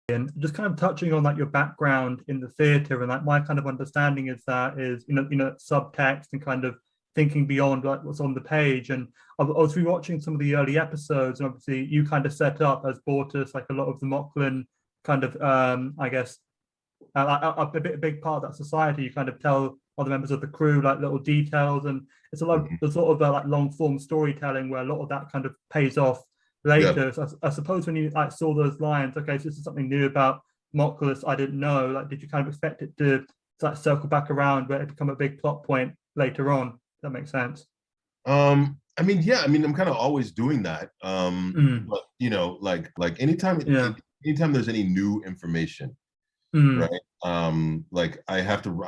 And just kind of touching on like your background in the theatre, and like my kind of understanding is that is subtext and kind of thinking beyond like what's on the page. And I was rewatching some of the early episodes, and obviously you kind of set up as Bortus like a lot of the Moclan kind of I guess a big part of that society. You kind of tell other members of the crew like little details, and it's a lot of Mhm. the sort of like long form storytelling where a lot of that kind of pays off Yeah. later. So I suppose when you like saw those lines, okay, so this is something new about Mockulus I didn't know. Like, did you kind of expect it to like circle back around where it become a big plot point later on? Does that makes sense? I mean, yeah, I mean, I'm kind of always doing that. Mm, But like anytime yeah. anytime there's any new information, right? Mm, Like I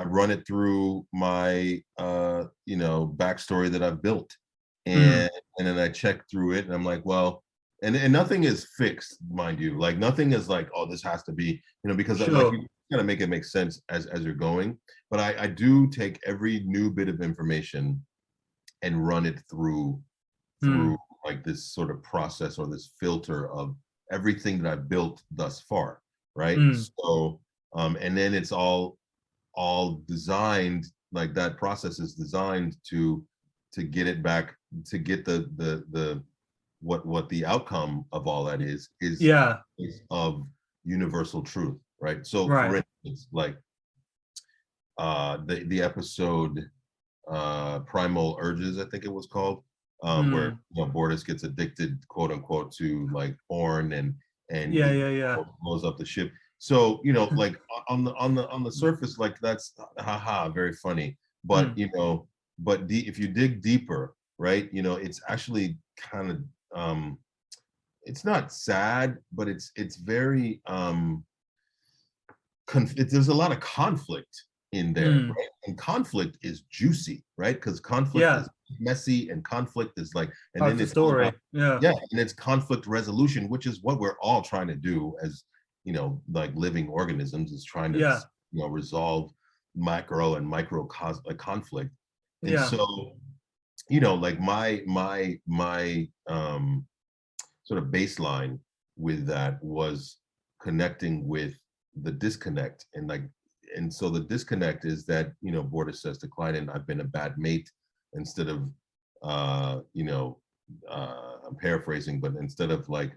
run it through my backstory that I've built, and mm, and then I check through it, and I'm like, well, and nothing is fixed, mind you. Like nothing is like, oh, this has to be, because like sure. you gotta make it make sense as you're going. But I do take every new bit of information and run it through Mm, like this sort of process or this filter of everything that I've built thus far, right? mm, So and then it's all designed, like that process is designed to get it back, to get the what the outcome of all that yeah. is of universal truth, right? So for Right. instance, like the episode Primal Urges, I think it was called, where Mm, Bortus gets addicted, quote unquote, to like porn, and yeah. he Yeah. Yeah. blows up the ship. So like on the surface, like that's haha, very funny. But Mm, if you dig deeper, right, it's actually kind of it's not sad, but it's very there's a lot of conflict in there, mm, right? And conflict is juicy, right? Because conflict yeah. is messy, and conflict is like, and Part of then the it's all about, story. Yeah. yeah, and it's conflict resolution, which is what we're all trying to do as, like living organisms, is trying to, Yeah. resolve macro and micro conflict. And Yeah. so, like my sort of baseline with that was connecting with the disconnect, and so the disconnect is that Borda says to Kleinen, I've been a bad mate, instead of I'm paraphrasing, but instead of like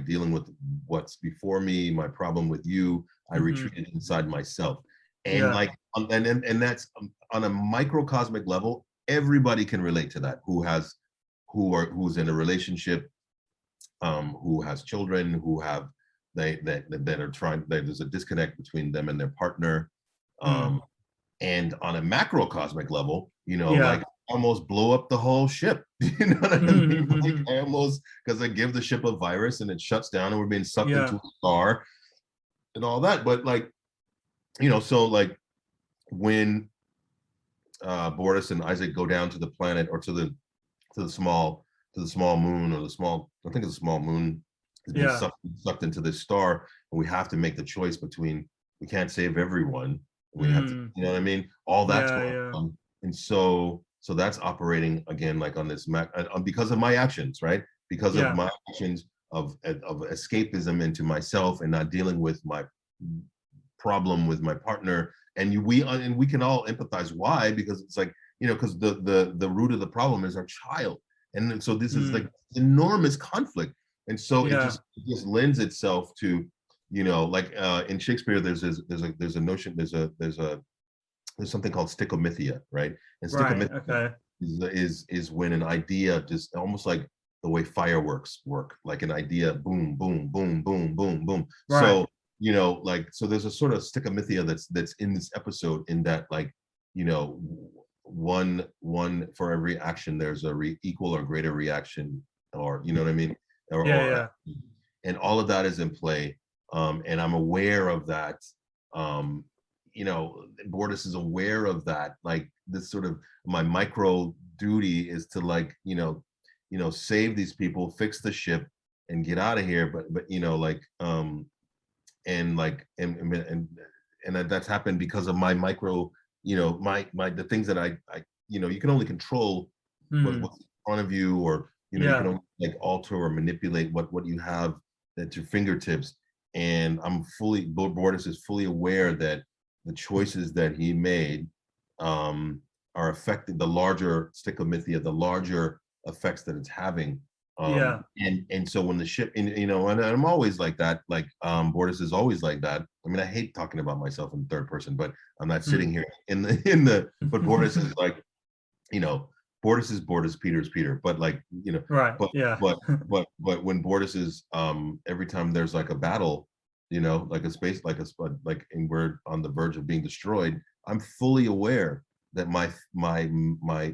dealing with what's before me, my problem with you, I Hmm. retreated inside myself. And Yeah. like and that's on a microcosmic level, everybody can relate to that, who's in a relationship, who has children, who have that are trying, there's a disconnect between them and their partner. Mm, um and on a macrocosmic level, like yeah. almost blow up the whole ship. You know what I mean? Like Hmm. I almost, because I give the ship a virus and it shuts down and we're being sucked into Yeah. a star and all that. But like, so like when Boris and Isaac go down to the planet, or to the small to the small moon, or the small, I think it's a small moon, is being Yeah. sucked into this star, and we have to make the choice between, we can't save everyone, and we have to, Mm, all that's yeah. going Yeah. on. And so that's operating again, like on this because of my actions, right? Because of Yeah. my actions of escapism into myself, and not dealing with my problem with my partner. And we can all empathize. Why? Because it's like, because the root of the problem is our child. And then, so this is like Mm, enormous conflict. And so yeah. it just lends itself to, like in Shakespeare, there's a notion, there's something called stickomythia, right? And Right. stickomythia Okay. is when an idea, just almost like the way fireworks work, like an idea, boom, boom, boom, boom, boom, boom. Right. So, like, so there's a sort of stickomythia that's in this episode, in that, like, you know, one for every action, there's a equal or greater reaction, or you know what I mean, Yeah. or Yeah. and all of that is in play. And I'm aware of that. Um, Bortus is aware of that. Like, this sort of, my micro duty is to, like, save these people, fix the ship, and get out of here. But like, and like, and that's happened because of my micro, my the things that I you can only control Mm, what's in front of you, or you can yeah. only like alter or manipulate what you have at your fingertips. and Bortus is fully aware that the choices that he made are affecting the larger stickomythia, the larger effects that it's having. And so when the ship, and I'm always like that, like Bortus is always like that. I mean, I hate talking about myself in third person, but I'm not sitting here but Bortus is like, Bortus is Bortus, Peter's Peter, but like, right. but when Bortus is every time there's like a battle, like a space, and we're on the verge of being destroyed, I'm fully aware that my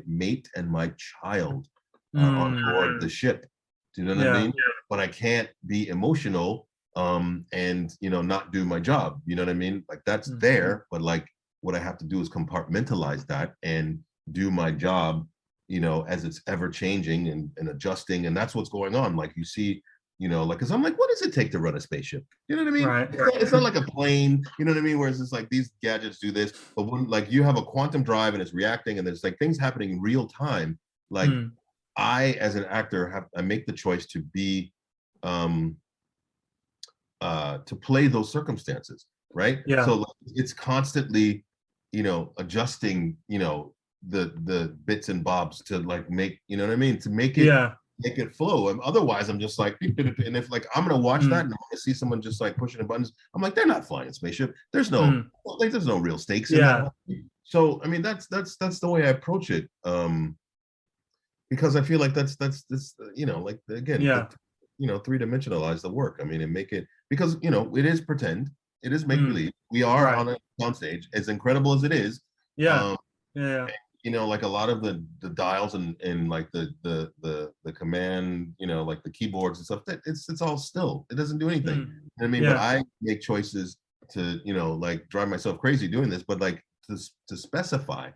mate and my child are on board the ship. Do you know what I mean? But I can't be emotional and not do my job. You know what I mean? Like that's there, but like what I have to do is compartmentalize that and do my job, as it's ever changing and adjusting. And that's what's going on. Like you see, because I'm like, what does it take to run a spaceship? You know what I mean? Right. It's not like a plane, you know what I mean? Where it's just like these gadgets do this, but when like you have a quantum drive and it's reacting and there's like things happening in real time, like I, as an actor, I make the choice to be, to play those circumstances, right? Yeah. So like, it's constantly, adjusting, the bits and bobs to like make, you know what I mean? To make it flow. And otherwise, I'm just like, and if like I'm gonna watch that and I'm gonna see someone just like pushing the buttons, I'm like, they're not flying a spaceship. There's no there's no real stakes in that. So I mean, that's the way I approach it. Because I feel like that's like again, three-dimensionalize the work. I mean, and make it, because it is pretend, it is make believe. We are on a soundstage, as incredible as it is. Like a lot of the dials and like the command, like the keyboards and stuff, that it's all still. It doesn't do anything. You know what I mean? But I make choices to like drive myself crazy doing this, but like to specify,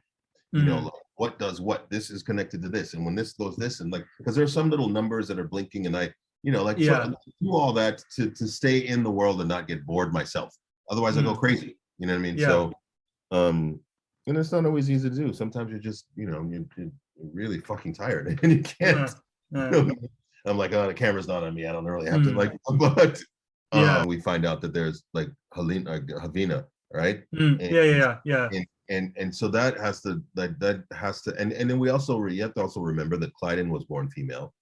like what does what, this is connected to this, and when this goes this, and like, because there's some little numbers that are blinking, and I so I do all that to stay in the world and not get bored myself. Otherwise I go crazy. You know what I mean? So and it's not always easy to do. Sometimes you're just, you're really fucking tired and you can't. I'm like, oh, the camera's not on me. I don't really have to like, but we find out that there's like Havina, right? And so that has to, and then we also you have to also remember that Clyden was born female,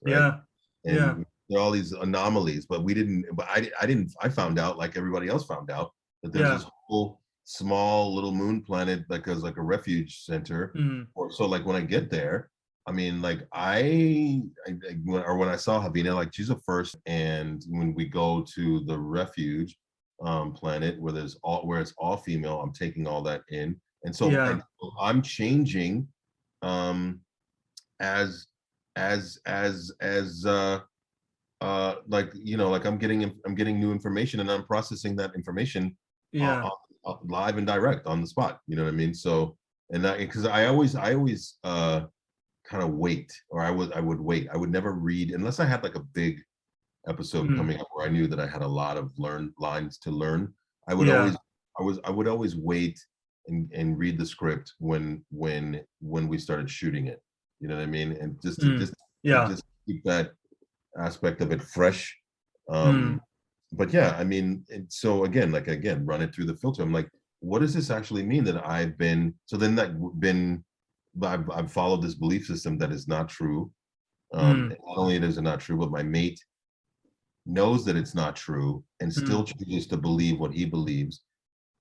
right? And there are all these anomalies, but I found out, like everybody else found out, that there's this whole small little moon planet that goes like a refuge center. So like when I get there, I mean, like when I saw Havina, like she's a first, and when we go to the refuge planet where it's all female, I'm taking all that in, and so I'm changing as like like I'm getting new information, and I'm processing that information live and direct on the spot. You know what I mean? So, and because I always kind of wait, or I would wait. I would never read unless I had like a big episode coming up where I knew that I had a lot of lines to learn. I would always wait and read the script when we started shooting it. You know what I mean? And just keep that aspect of it fresh. But yeah, I mean, so again, run it through the filter. I'm like, what does this actually mean that I've been? So then I've followed this belief system that is not true. Not only is it not true, but my mate knows that it's not true and still chooses to believe what he believes,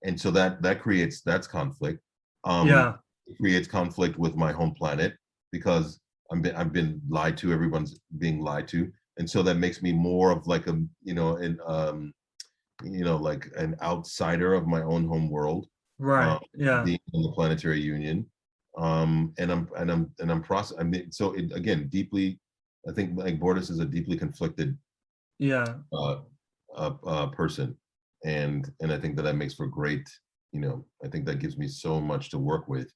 and so that creates conflict. It creates conflict with my home planet because I've been lied to. Everyone's being lied to. And so that makes me more of like a, like an outsider of my own home world, right? Being in the planetary union, and I'm process. I mean, so again, deeply, I think like Bortus is a deeply conflicted, person, and I think that makes for great, I think that gives me so much to work with,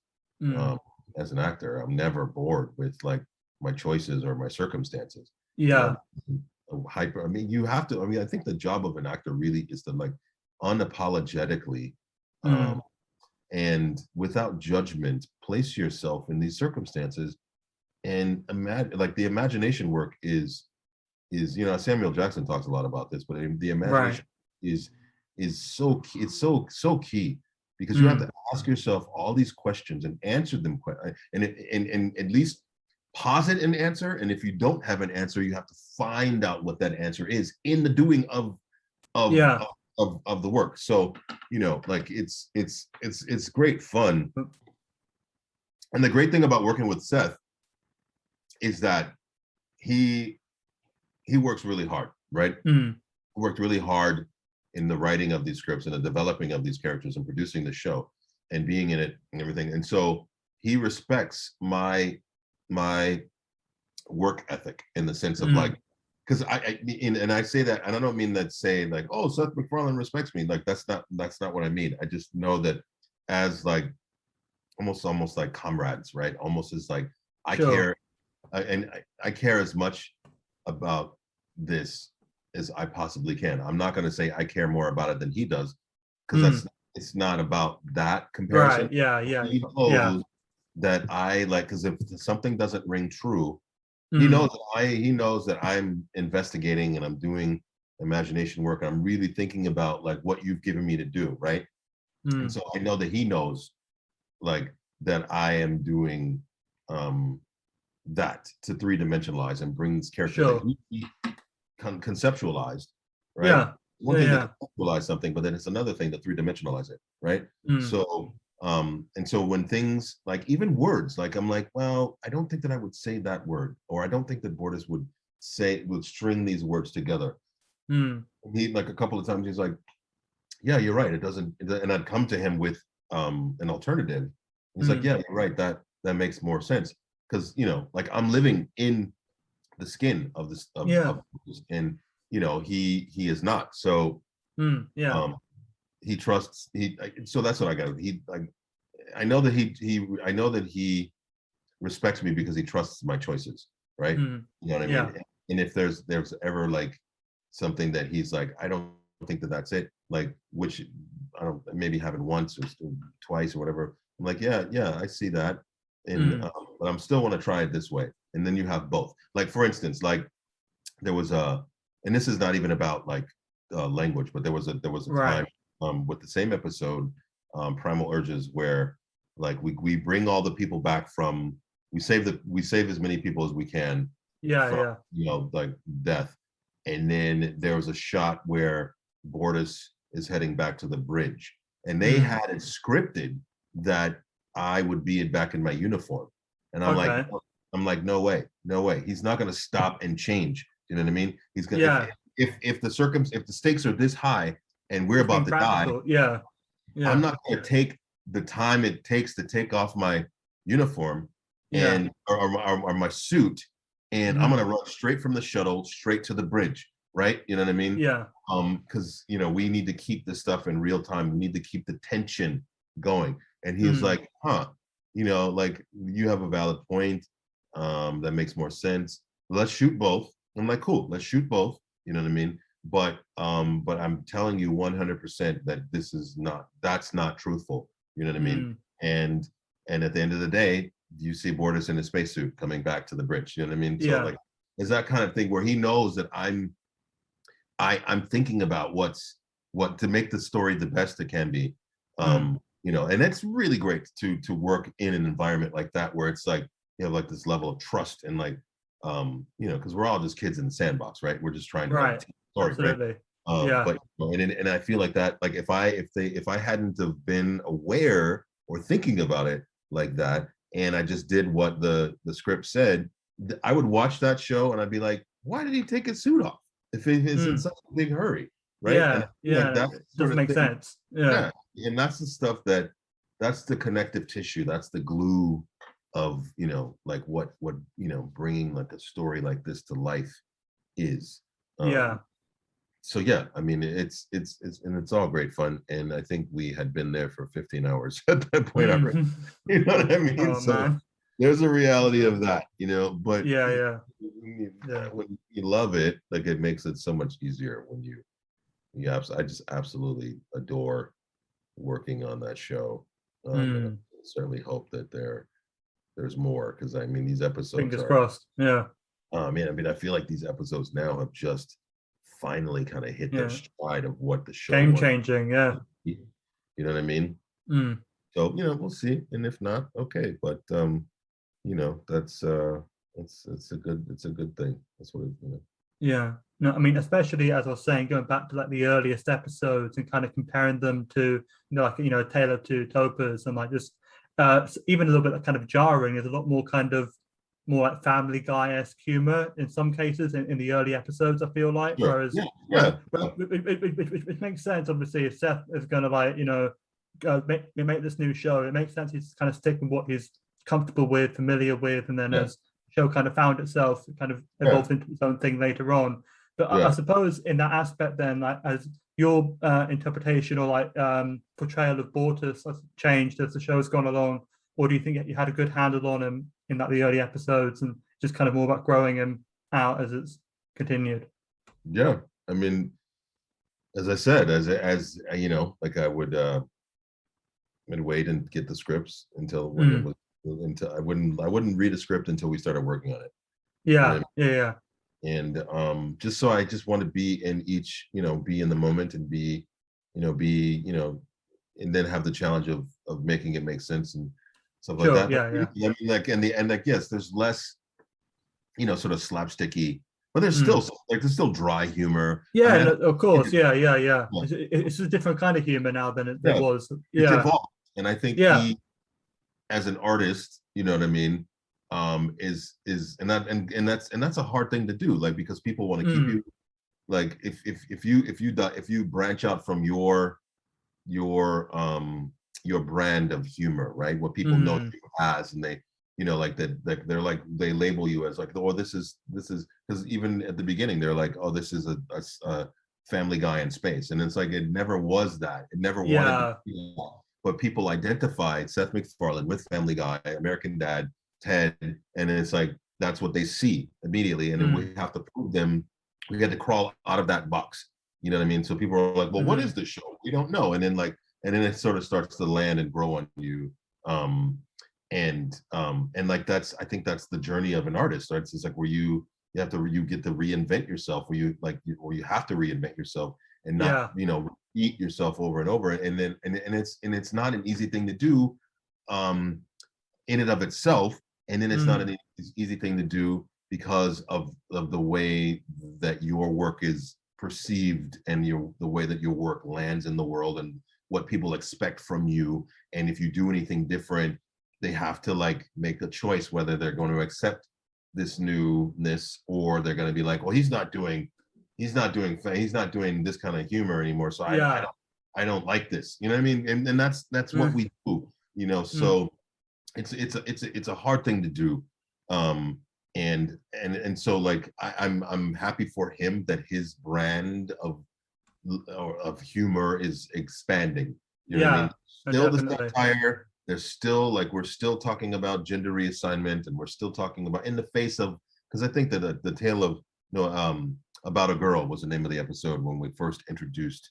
as an actor. I'm never bored with like my choices or my circumstances. Hyper. I mean, you have to. I mean, I think the job of an actor really is to like unapologetically, and without judgment, place yourself in these circumstances, and imagine. Like the imagination work is Samuel Jackson talks a lot about this, but the imagination is so key. It's so key because you have to ask yourself all these questions and answer them, and at least posit an answer. And if you don't have an answer, you have to find out what that answer is in the doing of the work. So, you know, like it's great fun. And the great thing about working with Seth is that he works really hard, right? He worked really hard in the writing of these scripts and the developing of these characters and producing the show and being in it and everything. And so he respects my work ethic in the sense of like, because and I say that, and I don't mean that say like, oh, Seth MacFarlane respects me. Like that's not what I mean. I just know that as like almost like comrades, right? Almost as like I care, and I care as much about this as I possibly can. I'm not going to say I care more about it than he does, because it's not about that comparison. Right. Yeah. He knows that I like, because if something doesn't ring true, he knows that I'm investigating and I'm doing imagination work. I'm really thinking about like what you've given me to do, right? And so I know that he knows like that I am doing that to three-dimensionalize and bring this character that he conceptualized, right? Yeah. One thing to conceptualize something, but then it's another thing to three-dimensionalize it, right? So and so when things like even words, like I'm like, well, I don't think that I would say that word, or I don't think that Bortus would string these words together. He like a couple of times he's like, yeah, you're right, it doesn't, and I'd come to him with an alternative. He's like, yeah, you're right, that makes more sense, because you know, like I'm living in the skin of this of and you know, he is not. So he trusts, so that's what I got. I know that he respects me because he trusts my choices, right? You know what I mean? And if there's ever like something that he's like, I don't think that that's it, like, which I don't, maybe happen once or twice or whatever, I'm like, yeah, I see that, and but I'm still want to try it this way. And then you have both. Like for instance, like there was and this is not even about like language, but there was a time with the same episode, Primal Urges, where like we bring all the people back from, we save as many people as we can from, you know, like death. And then there was a shot where Bortus is heading back to the bridge, and they had it scripted that I would be back in my uniform, and I'm like, no way, he's not going to stop and change. You know what I mean? He's gonna if the stakes are this high and we're about to die, I'm not going to take the time it takes to take off my uniform and or my suit, and I'm going to run straight from the shuttle straight to the bridge, right? You know what I mean? Because you know, we need to keep this stuff in real time. We need to keep the tension going. And he was like, you know, like, you have a valid point. That makes more sense. Let's shoot both. I'm like, cool, let's shoot both. You know what I mean? But I'm telling you 100% that that's not truthful. You know what I mean? And at the end of the day, you see Bortus in his spacesuit coming back to the bridge. You know what I mean? So like, it's that kind of thing where he knows that I'm thinking about what to make the story the best it can be. You know, and it's really great to work in an environment like that where it's like you have like this level of trust and like you know, because we're all just kids in the sandbox, right? We're just trying to like, tell a story, right? But and I feel like that, like if I hadn't have been aware or thinking about it like that, and I just did what the script said, I would watch that show and I'd be like, why did he take his suit off if he is in such a big hurry, right? Like that doesn't make sense. And that's the stuff that's the connective tissue, that's the glue of, you know, like what you know, bringing like a story like this to life is. So yeah, I mean, it's and it's all great fun, and I think we had been there for 15 hours at that point already. You know what I mean? So there's a reality of that, you know, but when you love it, like it makes it so much easier when you I just absolutely adore working on that show. And I certainly hope that there's more, because I mean, these episodes fingers crossed. Man, I mean, I feel like these episodes now have just finally kind of hit their stride of what the show game was. changing. Yeah. You know what I mean? Mm. So, we'll see. And if not, okay. But that's it's a good thing. That's what it. Yeah. No, I mean, especially as I was saying, going back to like the earliest episodes and kind of comparing them to, like, A Tale of Two Topas, and like just even a little bit kind of jarring. There's a lot more kind of more like Family Guy-esque humor in some cases in the early episodes, I feel like. Sure. Whereas, yeah. Which makes sense, obviously, if Seth is going to like, make this new show, it makes sense he's kind of sticking with what he's comfortable with, familiar with, and then as show kind of found itself, it kind of evolved into its own thing later on. But I suppose in that aspect, then, like, as your interpretation or like portrayal of Bortus has changed as the show's gone along, or do you think you had a good handle on him in like the early episodes and just kind of more about growing him out as it's continued? Yeah, I mean, as I said, as like I would wait and get the scripts until when it was until I wouldn't read a script until we started working on it. Yeah, yeah. And just so I just want to be in each, be in the moment and be and then have the challenge of making it make sense and stuff like that. Yeah. I mean, like yes, there's less, sort of slapsticky, but there's still there's still dry humor. Yeah, I mean, of course. Yeah. It's a different kind of humor now than it was. It's evolved. And I think he, as an artist, you know what I mean, is and that's a hard thing to do, like, because people want to keep you, like, if you branch out from your brand of humor, right, what people know you as, and they like that, like they're like, they label you as like, oh, this is because even at the beginning they're like, oh, this is a Family Guy in space, and it's like, it never was that, it never wanted to be that. But people identified Seth MacFarlane with Family Guy, American Dad, Ted, and it's like, that's what they see immediately, and then we have to prove them. We had to crawl out of that box, you know what I mean? So people are like, well, what is the show? We don't know. And then it sort of starts to land and grow on you. And like, I think that's the journey of an artist, right? It's like where you get to reinvent yourself, where you have to reinvent yourself and not, eat yourself over and over. And then it's not an easy thing to do in and of itself. And then it's not an easy thing to do because of the way that your work is perceived and the way that your work lands in the world and what people expect from you. And if you do anything different, they have to like make a choice whether they're going to accept this newness, or they're going to be like, well, he's not doing this kind of humor anymore, so I don't like this, you know what I mean? And that's what we do, so it's a hard thing to do, and so like I'm happy for him that his brand of humor is expanding, you know what I mean? Still definitely. The satire, there's still like, we're still talking about gender reassignment, and we're still talking about, in the face of, because I think that the tale of About a Girl was the name of the episode when we first introduced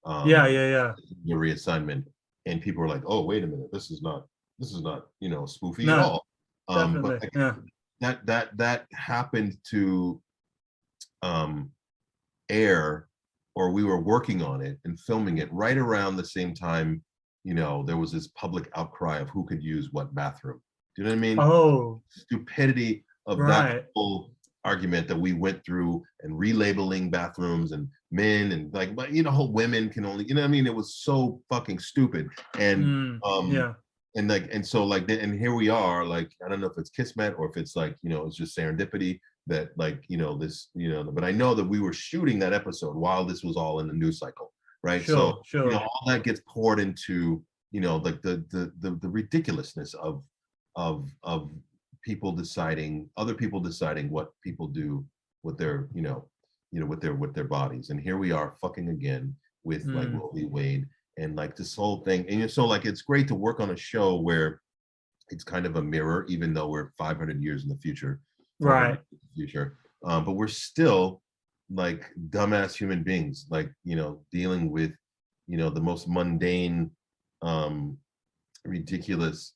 the reassignment, and people were like, oh, wait a minute, this is not spoofy at all. But that happened to air, or we were working on it and filming it right around the same time. There was this public outcry of who could use what bathroom. Do you know what I mean? Oh, stupidity of that whole argument that we went through, and relabeling bathrooms and men, and like, but whole women can only, what I mean? It was so fucking stupid. And and here we are, like, I don't know if it's kismet or if it's like, it's just serendipity that, like, this, but I know that we were shooting that episode while this was all in the news cycle, right? Sure. All that gets poured into, like the ridiculousness of other people deciding what people do with their, with their bodies. And here we are fucking again with like Roe v. Wade, and like this whole thing. And so like, it's great to work on a show where it's kind of a mirror, even though we're 500 years in the future, right? But we're still like dumbass human beings, like, dealing with, the most mundane, ridiculous,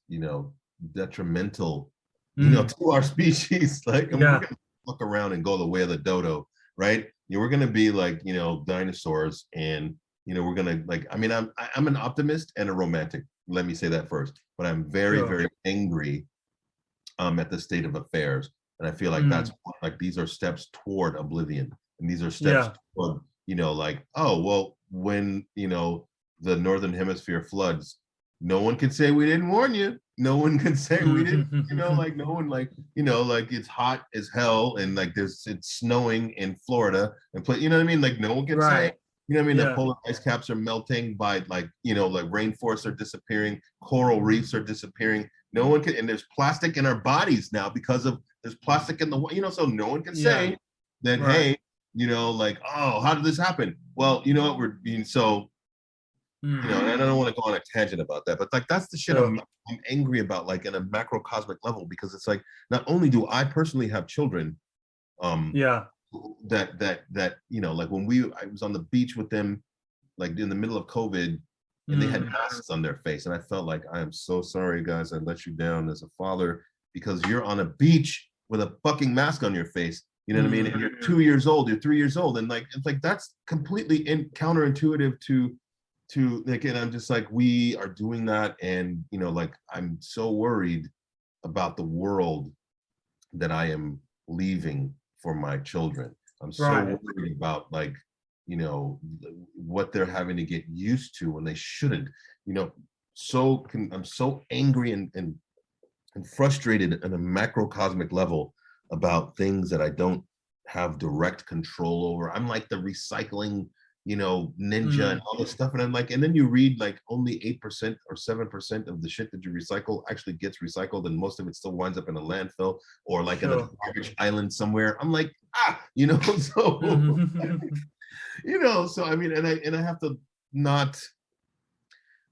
detrimental, to our species. Like, we're gonna look around and go the way of the dodo, right? we're gonna be like, dinosaurs, and we're gonna like. I mean, I'm an optimist and a romantic. Let me say that first. But I'm very, Sure. very angry at the state of affairs, and I feel like that's Mm. like these are steps toward oblivion, and these are steps Yeah. toward like, oh well, when the northern hemisphere floods, no one can say we didn't warn you. No one can say we didn't, like no one like like it's hot as hell, and like it's snowing in Florida and play, you know what I mean, like no one can say, Right. you know what I mean, the Yeah. polar ice caps are melting by like like rainforests are disappearing, coral reefs are disappearing. No one can, and there's plastic in our bodies now because of there's plastic in the so no one can Yeah. say that, Right. hey, like, oh, how did this happen? Well, you know what, we're being so Mm. and I don't want to go on a tangent about that, but like that's the shit Sure. I'm angry about, like in a macrocosmic level, because it's like not only do I personally have children, um, Yeah. that like when I was on the beach with them, like in the middle of COVID, and they had Mm. masks on their face, and I felt like, I am so sorry, guys, I let you down as a father, because you're on a beach with a fucking mask on your face. You know what I mean? And Mm. you're 2 years old, you're 3 years old, and like it's like that's completely counterintuitive to like, and I'm just like, we are doing that, and like I'm so worried about the world that I am leaving for my children. I'm so Right. worried about like, what they're having to get used to when they shouldn't, you know, I'm so angry and frustrated on a macrocosmic level about things that I don't have direct control over. I'm like the recycling, ninja and Mm. all this stuff. And I'm like, and then you read like only 8% or 7% of the shit that you recycle actually gets recycled, and most of it still winds up in a landfill or like in a Sure. garbage island somewhere. I'm like, so Mhm. so I mean, and I have to not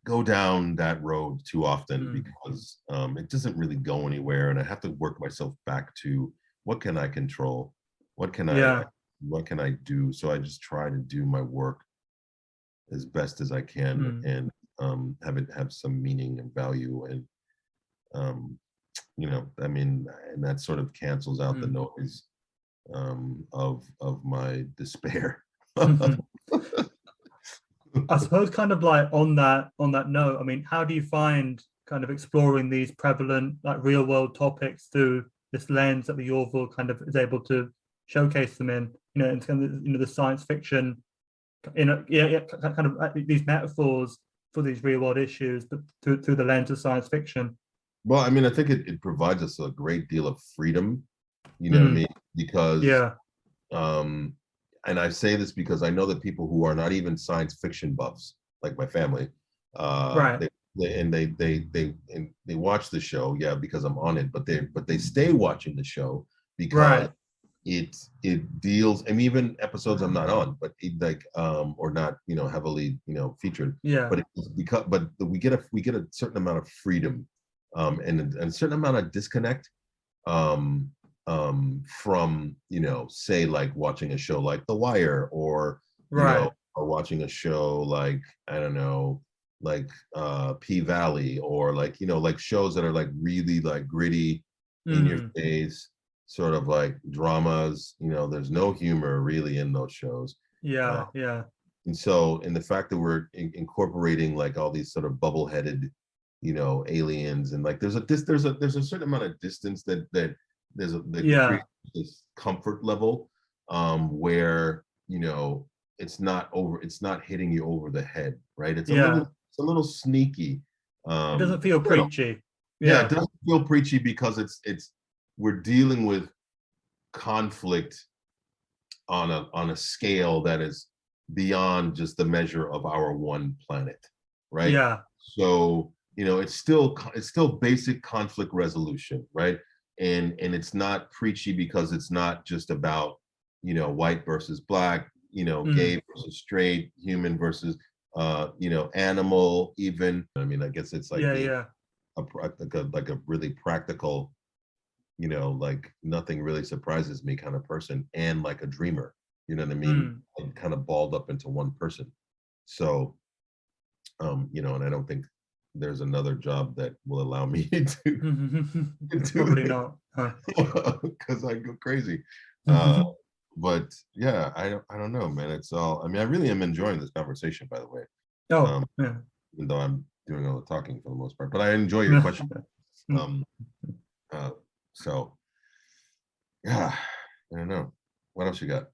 go down that road too often, Mm. because it doesn't really go anywhere, and I have to work myself back to what can I control, what can I Yeah. what can I do. So I just try to do my work as best as I can, Mm. and have it have some meaning and value, and um, I mean, and that sort of cancels out the Mm. noise of my despair. I suppose kind of like on that note, I mean, how do you find kind of exploring these prevalent like real world topics through this lens that the Orville kind of is able to showcase them in, and kind of, the science fiction, kind of these metaphors for these real world issues, but through the lens of science fiction. Well, I mean, I think it provides us a great deal of freedom, you know what I Mm. mean? Because, Yeah. um, and I say this because I know that people who are not even science fiction buffs, like my family, Right. they watch the show, yeah, because I'm on it, but they stay watching the show because Right. it deals, and even episodes I'm not on, but it, like or not heavily featured, Yeah. but it's because we get a certain amount of freedom, and a certain amount of disconnect, um from say like watching a show like The Wire, or Right. or watching a show like, I don't know, like P Valley, or like like shows that are like really like gritty, in your Mm. face, sort of like dramas. There's no humor really in those shows. uh, Yeah. Yeah. and the fact that we're incorporating like all these sort of bubble-headed aliens, and like there's a certain amount of distance that that Yeah. creates this comfort level, where it's not hitting you over the head, right? Yeah. It's a little sneaky. It doesn't feel you know preachy. yeah, it Yeah. doesn't feel preachy because it's we're dealing with conflict on a scale that is beyond just the measure of our one planet, right? Yeah. So it's still basic conflict resolution, right? And it's not preachy because it's not just about white versus black, Mm. gay versus straight, human versus animal. Even, I mean, I guess it's like Yeah. being Yeah. like a really practical, like nothing really surprises me kind of person, and like a dreamer, you know what I mean? Mm. And kind of balled up into one person. So, and I don't think there's another job that will allow me to do Probably this, not. Huh. because I go crazy. Uh, But yeah, I don't know, man. It's all. I mean, I really am enjoying this conversation, by the way. Oh, yeah. Even though I'm doing all the talking for the most part, but I enjoy your question. Mm. Um, so yeah, I don't know. What else you got?